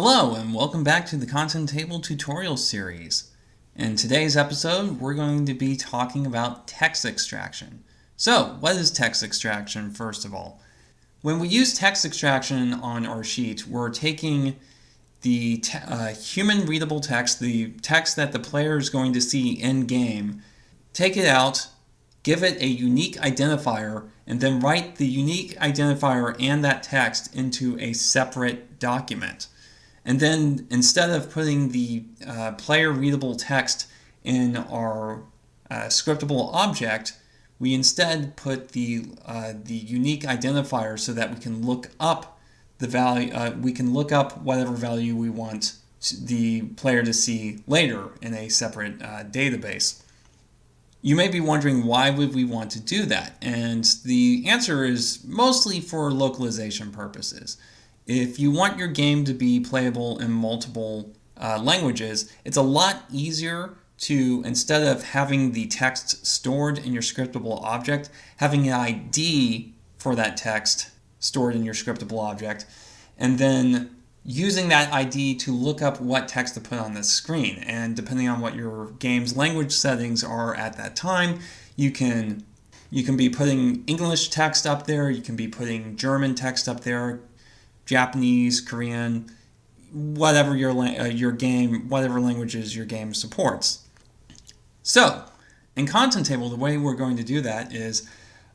Hello and welcome back to the ContenTable tutorial series. In today's episode, we're going to be talking about text extraction. So, what is text extraction first of all? When we use text extraction on our sheet, we're taking the human readable text, the text that the player is going to see in game, take it out, give it a unique identifier, and then write the unique identifier and that text into a separate document. And then instead of putting the player readable text in our scriptable object, we instead put the unique identifier so that we can look up the value. We can look up whatever value we want the player to see later in a separate database. You may be wondering, why would we want to do that? And the answer is mostly for localization purposes. If you want your game to be playable in multiple languages, it's a lot easier to, instead of having the text stored in your scriptable object, having an ID for that text stored in your scriptable object, and then using that ID to look up what text to put on the screen. And depending on what your game's language settings are at that time, you can be putting English text up there, you can be putting German text up there, Japanese, Korean, whatever whatever languages your game supports. So, in ContenTable, the way we're going to do that is,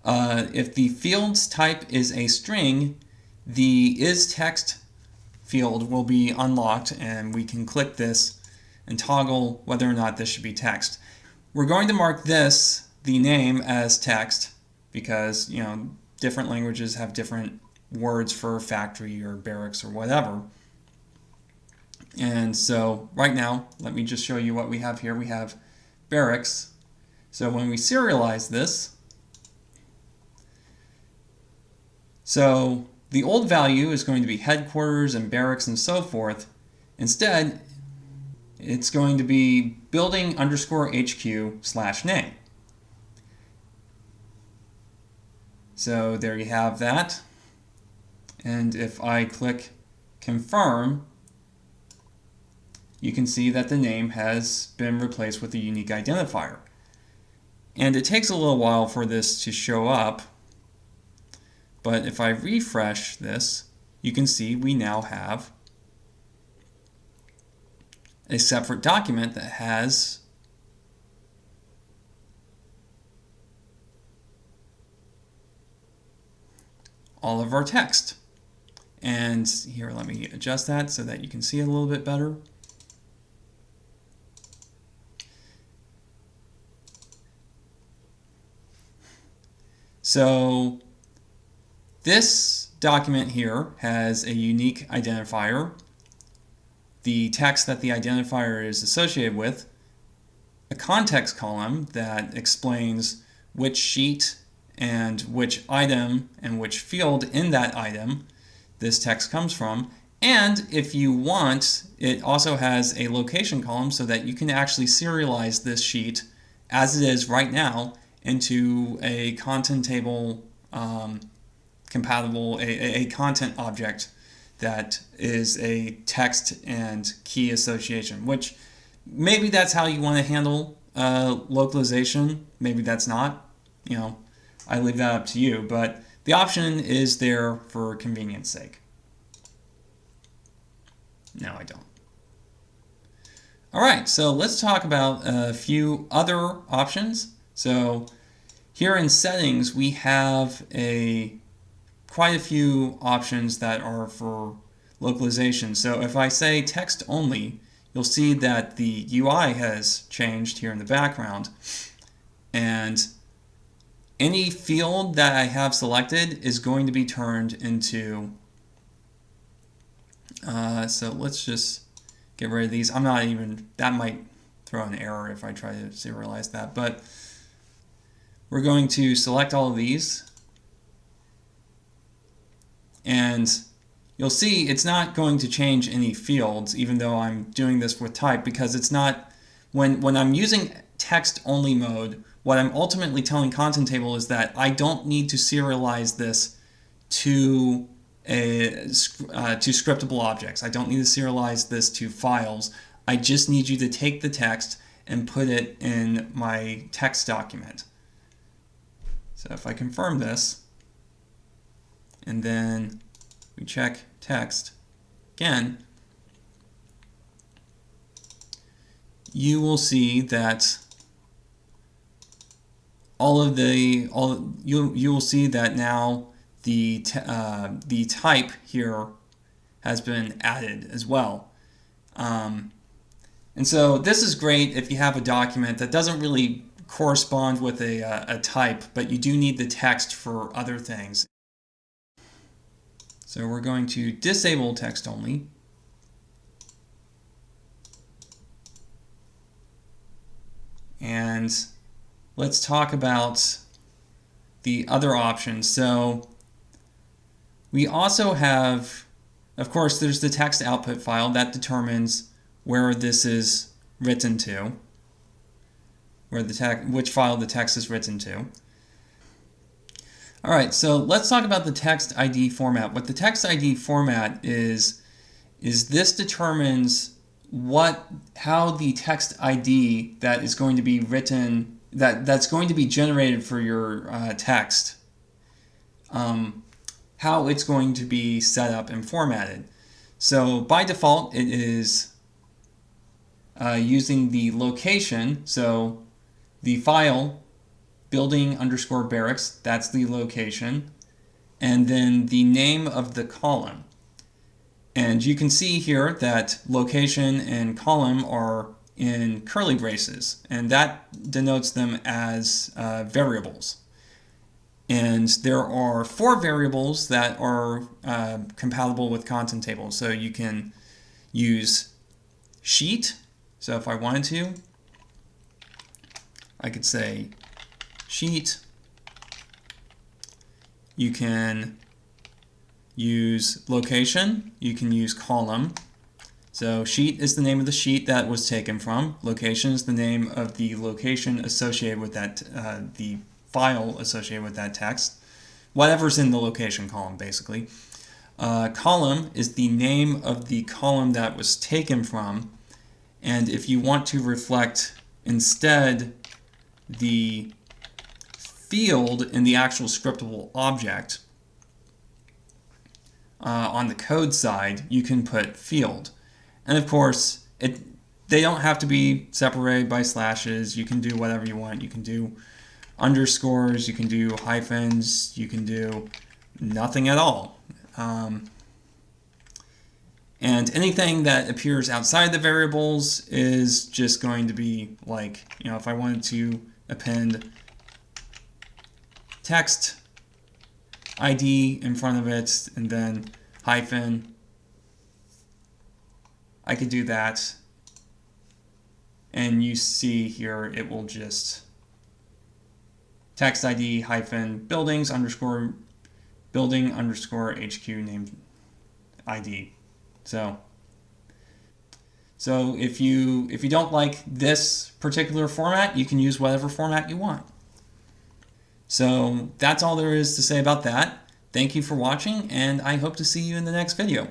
if the field's type is a string, the isText field will be unlocked, and we can click this and toggle whether or not this should be text. We're going to mark this, the name, as text because different languages have different words for factory or barracks or whatever. And so right now, let me just show you what we have here. We have barracks. So when we serialize this, so the old value is going to be headquarters and barracks and so forth. Instead, it's going to be building underscore HQ/name. So there you have that. And if I click confirm, you can see that the name has been replaced with a unique identifier. And it takes a little while for this to show up, but if I refresh this, you can see we now have a separate document that has all of our text. And here, let me adjust that so that you can see it a little bit better. So this document here has a unique identifier, the text that the identifier is associated with, a context column that explains which sheet and which item and which field in that item this text comes from, and if you want, it also has a location column so that you can actually serialize this sheet as it is right now into a ContenTable compatible, a content object that is a text and key association, which maybe that's how you want to handle localization, maybe that's not, I leave that up to you, but the option is there for convenience sake. No, I don't. All right, so let's talk about a few other options. So here in settings, we have quite a few options that are for localization. So if I say text only, you'll see that the UI has changed here in the background, and any field that I have selected is going to be turned into, so let's just get rid of these. That might throw an error if I try to serialize that, but we're going to select all of these, and you'll see it's not going to change any fields, even though I'm doing this with type, because it's not, when I'm using text only mode, what I'm ultimately telling ContenTable is that I don't need to serialize this to to scriptable objects. I don't need to serialize this to files. I just need you to take the text and put it in my text document. So if I confirm this, and then we check text again, you will see that you will see that now the type here has been added as well. And so this is great if you have a document that doesn't really correspond with a type, but you do need the text for other things. So we're going to disable text only. And let's talk about the other options. So we also have, of course, there's the text output file that determines where this is written to, which file the text is written to. All right, so let's talk about the text ID format. What the text ID format is this determines how the text ID that is going to be written, that's going to be generated for your text, how it's going to be set up and formatted. So by default, it is using the location. So the file building_barracks, that's the location, and then the name of the column. And you can see here that location and column are in curly braces, and that denotes them as variables. And there are 4 variables that are compatible with ContenTable. So you can use sheet. So if I wanted to, I could say sheet. You can use location. You can use column. So sheet is the name of the sheet that was taken from. Location is the name of the location associated with that, the file associated with that text. Whatever's in the location column, basically. Column is the name of the column that was taken from. And if you want to reflect instead the field in the actual scriptable object, on the code side, you can put field. And of course, they don't have to be separated by slashes. You can do whatever you want. You can do underscores, you can do hyphens, you can do nothing at all. And anything that appears outside the variables is just going to be like, if I wanted to append text ID in front of it and then hyphen, I could do that. And you see here it will just text ID hyphen building underscore HQ name ID. So if you don't like this particular format, you can use whatever format you want. So that's all there is to say about that. Thank you for watching, and I hope to see you in the next video.